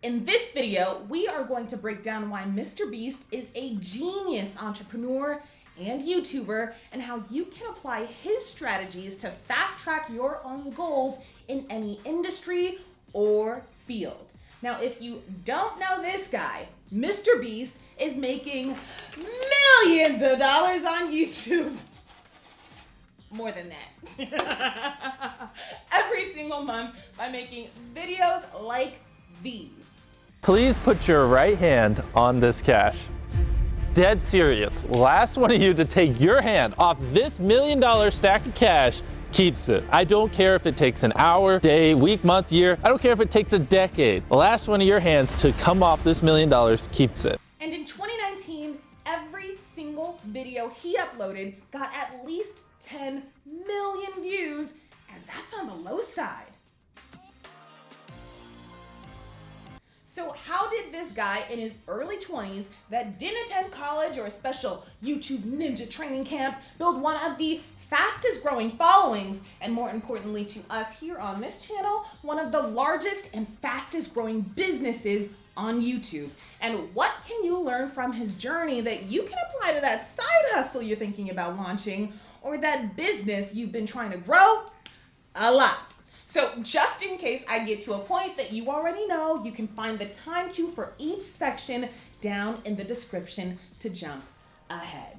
In this video, we are going to break down why Mr. Beast is a genius entrepreneur and YouTuber and how you can apply his strategies to fast track your own goals in any industry or field. Now, if you don't know this guy, Mr. Beast is making millions of dollars on YouTube. More than that. Every single month by making videos like these. Please put your right hand on this cash. Dead serious. Last one of you to take your hand off this $1 million stack of cash keeps it. I don't care if it takes an hour, day, week, month, year. I don't care if it takes a decade. The last one of your hands to come off this $1 million keeps it. And in 2019, every single video he uploaded got at least 10 million views, and that's on the low side. So how did this guy in his early 20s that didn't attend college or a special YouTube ninja training camp build one of the fastest growing followings, and more importantly to us here on this channel, one of the largest and fastest growing businesses on YouTube? And what can you learn from his journey that you can apply to that side hustle you're thinking about launching or that business you've been trying to grow? A lot. So just in case I get to a point that you already know, you can find the time cue for each section down in the description to jump ahead.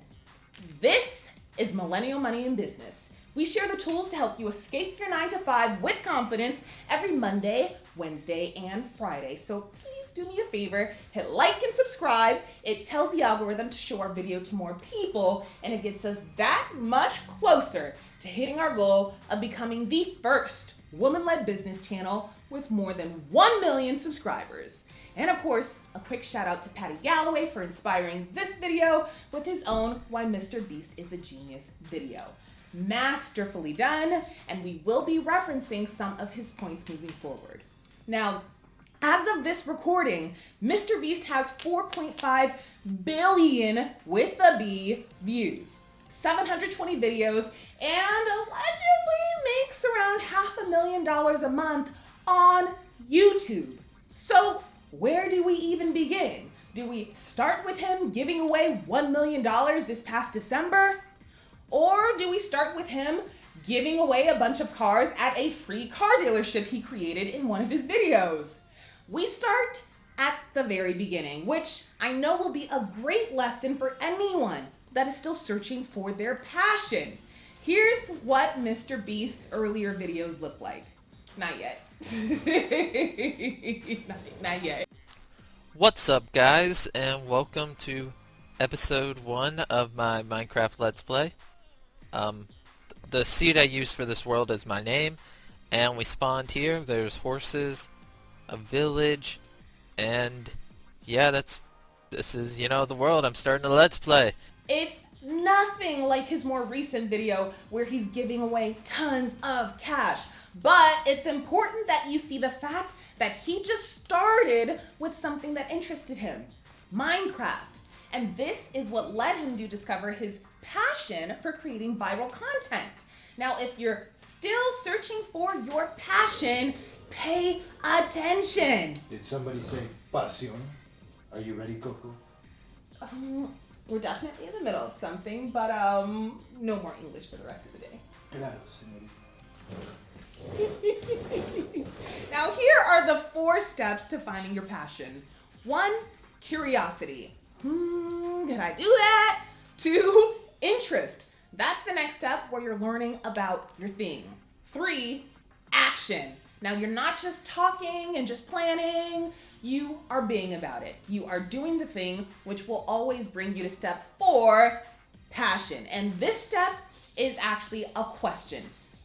This is Millennial Money in Business. We share the tools to help you escape your 9-to-5 with confidence every Monday, Wednesday, and Friday. So please do me a favor, hit like and subscribe. It tells the algorithm to show our video to more people, and it gets us that much closer to hitting our goal of becoming the first woman-led business channel with more than 1 million subscribers. And of course, a quick shout out to Patty Galloway for inspiring this video with his own Why Mr. Beast is a Genius video. Masterfully done, and we will be referencing some of his points moving forward. Now, as of this recording, Mr. Beast has 4.5 billion with a B views, 720 videos, and allegedly makes around $500,000 a month on YouTube. So where do we even begin? Do we start with him giving away $1 million this past December? Or do we start with him giving away a bunch of cars at a free car dealership he created in one of his videos? We start at the very beginning, which I know will be a great lesson for anyone that is still searching for their passion. Here's what Mr. Beast's earlier videos look like. Not yet. Not yet. What's up, guys, and welcome to episode 1 of my Minecraft Let's Play. The seed I use for this world is my name, and we spawned here. There's horses, a village, and yeah, this is, the world I'm starting to Let's Play. It's nothing like his more recent video where he's giving away tons of cash. But it's important that you see the fact that he just started with something that interested him, Minecraft. And this is what led him to discover his passion for creating viral content. Now, if you're still searching for your passion, pay attention. Did somebody say pasión? Are you ready, Coco? We're definitely in the middle of something, but no more English for the rest of the day. Claro, señorita. Now here are the 4 steps to finding your passion. 1, curiosity. Did I do that? 2, interest. That's the next step where you're learning about your thing. 3, action. Now you're not just talking and just planning. You are being about it. You are doing the thing, which will always bring you to step 4, passion. And this step is actually a question.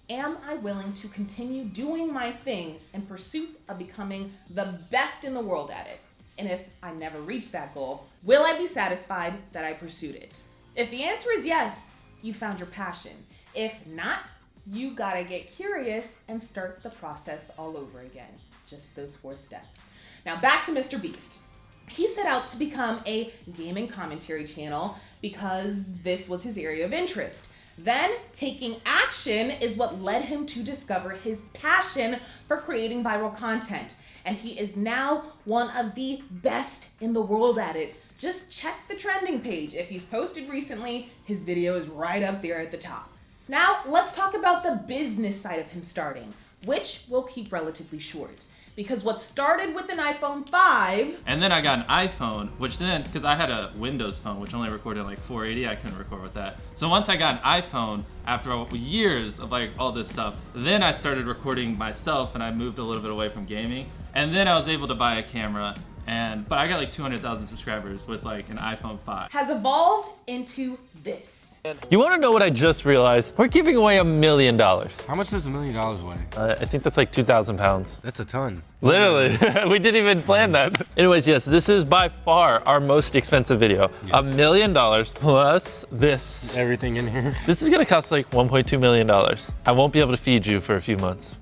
Am I willing to continue doing my thing in pursuit of becoming the best in the world at it? And if I never reach that goal, will I be satisfied that I pursued it? If the answer is yes, you found your passion. If not, you gotta get curious and start the process all over again. Just those 4 steps. Now back to Mr. Beast. He set out to become a gaming commentary channel because this was his area of interest. Then taking action is what led him to discover his passion for creating viral content. and he is now one of the best in the world at it. Just check the trending page. If he's posted recently, his video is right up there at the top. Now, let's talk about the business side of him starting, which we'll keep relatively short. Because what started with an iPhone 5... And then I got an iPhone, which then, because I had a Windows phone, which only recorded like 480, I couldn't record with that. So once I got an iPhone, after years of like all this stuff, then I started recording myself and I moved a little bit away from gaming. And then I was able to buy a camera, but I got like 200,000 subscribers with like an iPhone 5. Has evolved into this. You want to know what I just realized? We're giving away $1 million. How much does $1 million weigh? I think that's like 2,000 pounds. That's a ton. Literally, we didn't even plan that. Anyways, yes, this is by far our most expensive video. $1 million plus this. Everything in here. This is gonna cost like $1.2 million. I won't be able to feed you for a few months.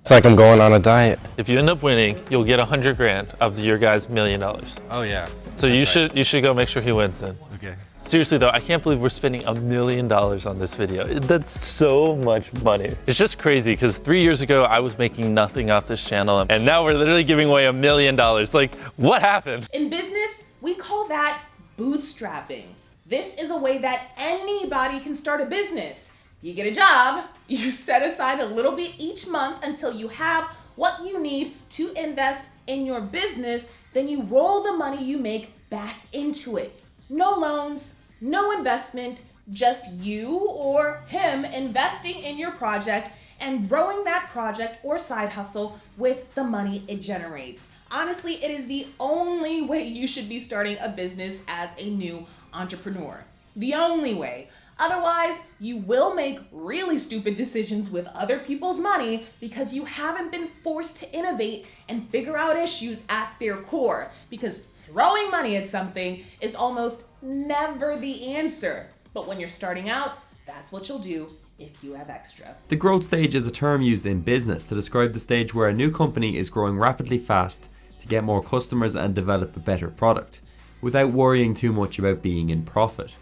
It's like I'm going on a diet. If you end up winning, you'll get 100 grand of your guy's $1 million. Oh yeah. So you should go make sure he wins then. Okay. Seriously though, I can't believe we're spending $1 million on this video. That's so much money. It's just crazy because 3 years ago, I was making nothing off this channel and now we're literally giving away $1 million. Like, what happened? In business, we call that bootstrapping. This is a way that anybody can start a business. You get a job, you set aside a little bit each month until you have what you need to invest in your business, then you roll the money you make back into it. No loans, no investment, just you or him investing in your project and growing that project or side hustle with the money it generates. Honestly, it is the only way you should be starting a business as a new entrepreneur. The only way. Otherwise, you will make really stupid decisions with other people's money because you haven't been forced to innovate and figure out issues at their core. Because throwing money at something is almost never the answer. But when you're starting out, that's what you'll do if you have extra. The growth stage is a term used in business to describe the stage where a new company is growing rapidly fast to get more customers and develop a better product, without worrying too much about being in profit.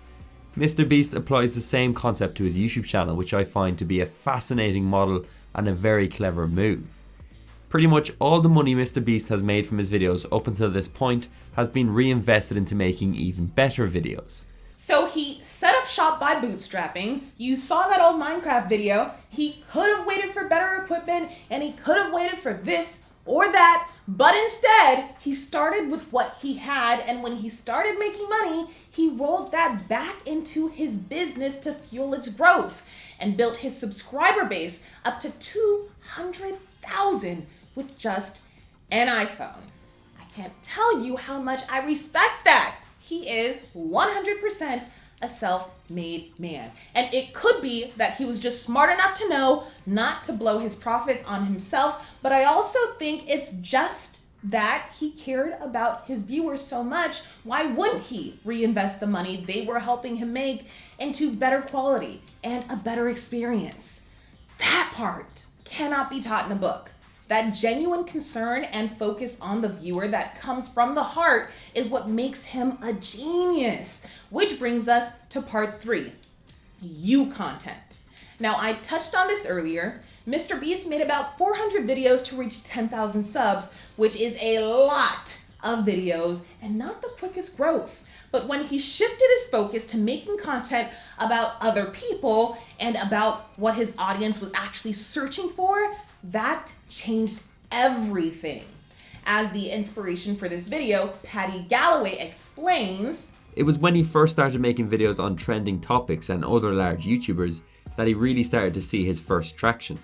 Mr. Beast applies the same concept to his YouTube channel, which I find to be a fascinating model and a very clever move. Pretty much all the money Mr. Beast has made from his videos up until this point has been reinvested into making even better videos. So he set up shop by bootstrapping. You saw that old Minecraft video. He could have waited for better equipment and he could have waited for this or that, but instead he started with what he had, and when he started making money, he rolled that back into his business to fuel its growth and built his subscriber base up to 200,000 with just an iPhone. I can't tell you how much I respect that. He is 100% a self-made man. And it could be that he was just smart enough to know not to blow his profits on himself, but I also think it's just that he cared about his viewers so much. Why wouldn't he reinvest the money they were helping him make into better quality and a better experience? That part cannot be taught in a book. That genuine concern and focus on the viewer that comes from the heart is what makes him a genius. Which brings us to part 3, you content. Now, I touched on this earlier. Mr. Beast made about 400 videos to reach 10,000 subs, which is a lot of videos and not the quickest growth. But when he shifted his focus to making content about other people and about what his audience was actually searching for, that changed everything. As the inspiration for this video, Patty Galloway explains, it was when he first started making videos on trending topics and other large YouTubers that he really started to see his first traction.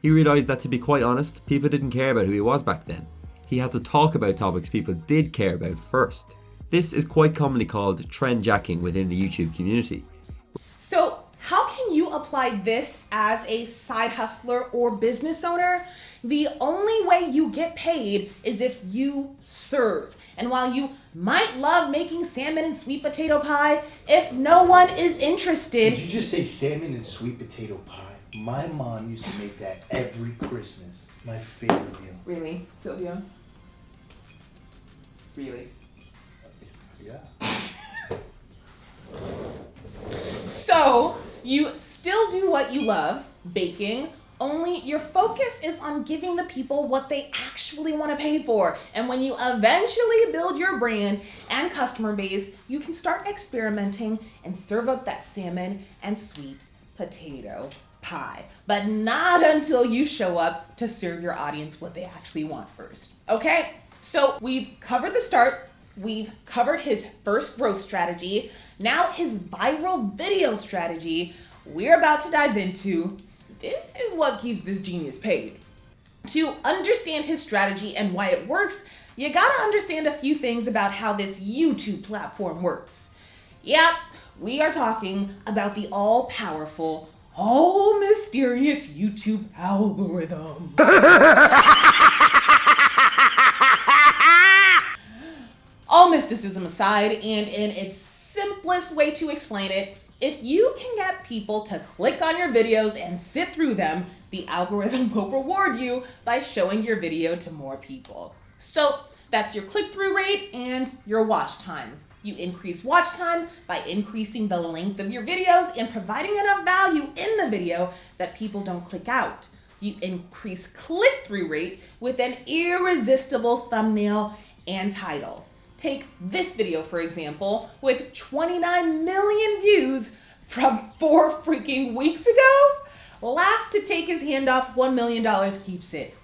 He realised that, to be quite honest, people didn't care about who he was back then. He had to talk about topics people did care about first. This is quite commonly called trend jacking within the YouTube community. So how can you apply this as a side hustler or business owner? The only way you get paid is if you serve. And while you might love making salmon and sweet potato pie, if no one is interested... Did you just say salmon and sweet potato pie? My mom used to make that every Christmas. My favorite meal. Really, Silvio? Really? Yeah. So, you still do what you love, baking, only your focus is on giving the people what they actually want to pay for. And when you eventually build your brand and customer base, you can start experimenting and serve up that salmon and sweet potato pie. But not until you show up to serve your audience what they actually want first. Okay? So we've covered the start. We've covered his first growth strategy. Now his viral video strategy. We're about to dive into. This is what keeps this genius paid. To understand his strategy and why it works, you gotta understand a few things about how this YouTube platform works. Yep, we are talking about the all-powerful, all-mysterious YouTube algorithm. All mysticism aside, and in its simplest way to explain it, if you can get people to click on your videos and sit through them, the algorithm will reward you by showing your video to more people. So that's your click-through rate and your watch time. You increase watch time by increasing the length of your videos and providing enough value in the video that people don't click out. You increase click-through rate with an irresistible thumbnail and title. Take this video, for example, with 29 million views from 4 freaking weeks ago. Last to take his hand off $1 million keeps it.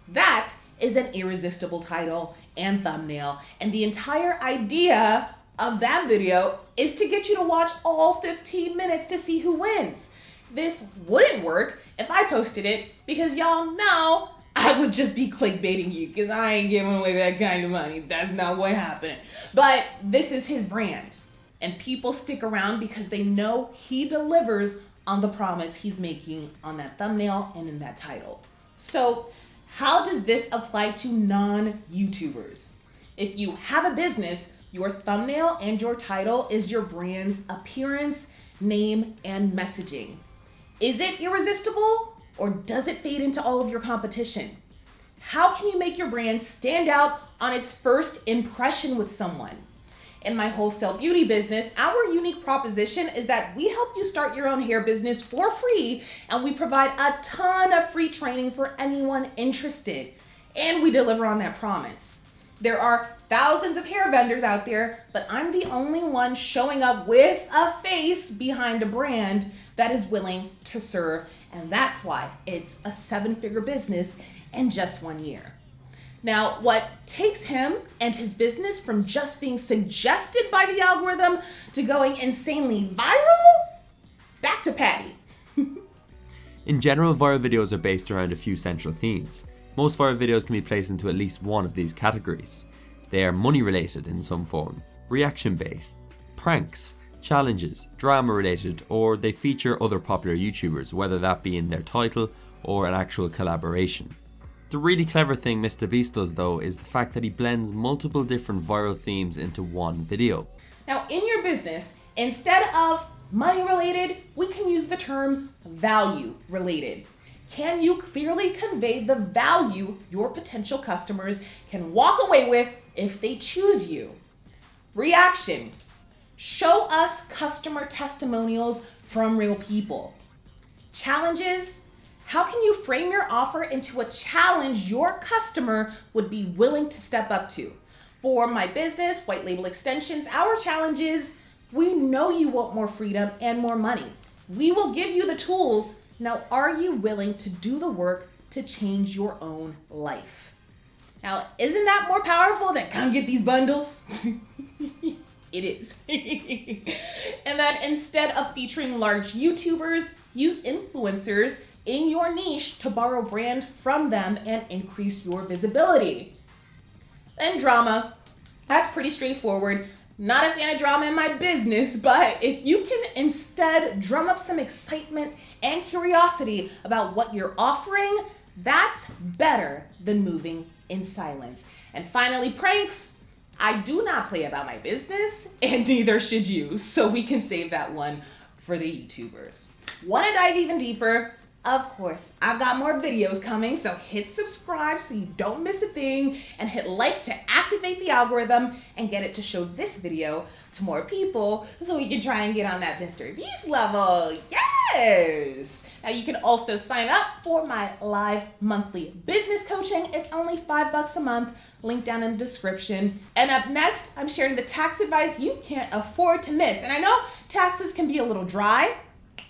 That is an irresistible title and thumbnail. And the entire idea of that video is to get you to watch all 15 minutes to see who wins. This wouldn't work if I posted it because y'all know I would just be clickbaiting you because I ain't giving away that kind of money. That's not what happened. But this is his brand. And people stick around because they know he delivers on the promise he's making on that thumbnail and in that title. So how does this apply to non-YouTubers? If you have a business, your thumbnail and your title is your brand's appearance, name, and messaging. Is it irresistible? Or does it fade into all of your competition? How can you make your brand stand out on its first impression with someone? In my wholesale beauty business, our unique proposition is that we help you start your own hair business for free, and we provide a ton of free training for anyone interested. And we deliver on that promise. There are thousands of hair vendors out there, but I'm the only one showing up with a face behind a brand that is willing to serve. And that's why it's a 7-figure business in just 1 year. Now, what takes him and his business from just being suggested by the algorithm to going insanely viral? Back to Patty. In general, viral videos are based around a few central themes. Most viral videos can be placed into at least one of these categories. They are money related in some form, reaction based, pranks, challenges, drama related, or they feature other popular YouTubers, whether that be in their title or an actual collaboration. The really clever thing Mr. Beast does though is the fact that he blends multiple different viral themes into one video. Now in your business, instead of money related, we can use the term value related. Can you clearly convey the value your potential customers can walk away with if they choose you? Reaction. Show us customer testimonials from real people. Challenges. How can you frame your offer into a challenge your customer would be willing to step up to? For my business, White Label Extensions, our challenge is, we know you want more freedom and more money. We will give you the tools. Now, are you willing to do the work to change your own life? Now, isn't that more powerful than come get these bundles? It is. And then instead of featuring large YouTubers, use influencers in your niche to borrow brand from them and increase your visibility. Then drama. That's pretty straightforward. Not a fan of drama in my business, but if you can instead drum up some excitement and curiosity about what you're offering, that's better than moving in silence. And finally, pranks. I do not play about my business, and neither should you, so we can save that one for the YouTubers. Want to dive even deeper? Of course, I've got more videos coming, so hit subscribe so you don't miss a thing, and hit like to activate the algorithm and get it to show this video to more people so we can try and get on that Mr. Beast level. Yes! Now you can also sign up for my live monthly business coaching. It's only $5 a month, link down in the description. And up next, I'm sharing the tax advice you can't afford to miss. And I know taxes can be a little dry.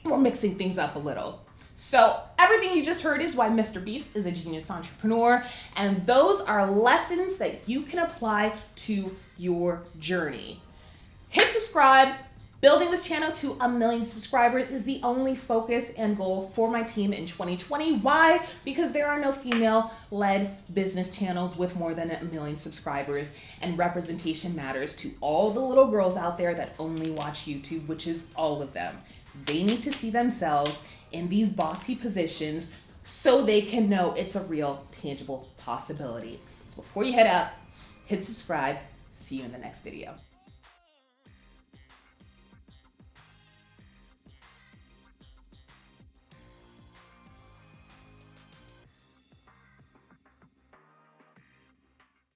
We're mixing things up a little. So everything you just heard is why Mr. Beast is a genius entrepreneur. And those are lessons that you can apply to your journey. Hit subscribe. Building this channel to 1 million subscribers is the only focus and goal for my team in 2020. Why? Because there are no female-led business channels with more than 1 million subscribers, and representation matters to all the little girls out there that only watch YouTube, which is all of them. They need to see themselves in these bossy positions so they can know it's a real, tangible possibility. So before you head out, hit subscribe. See you in the next video.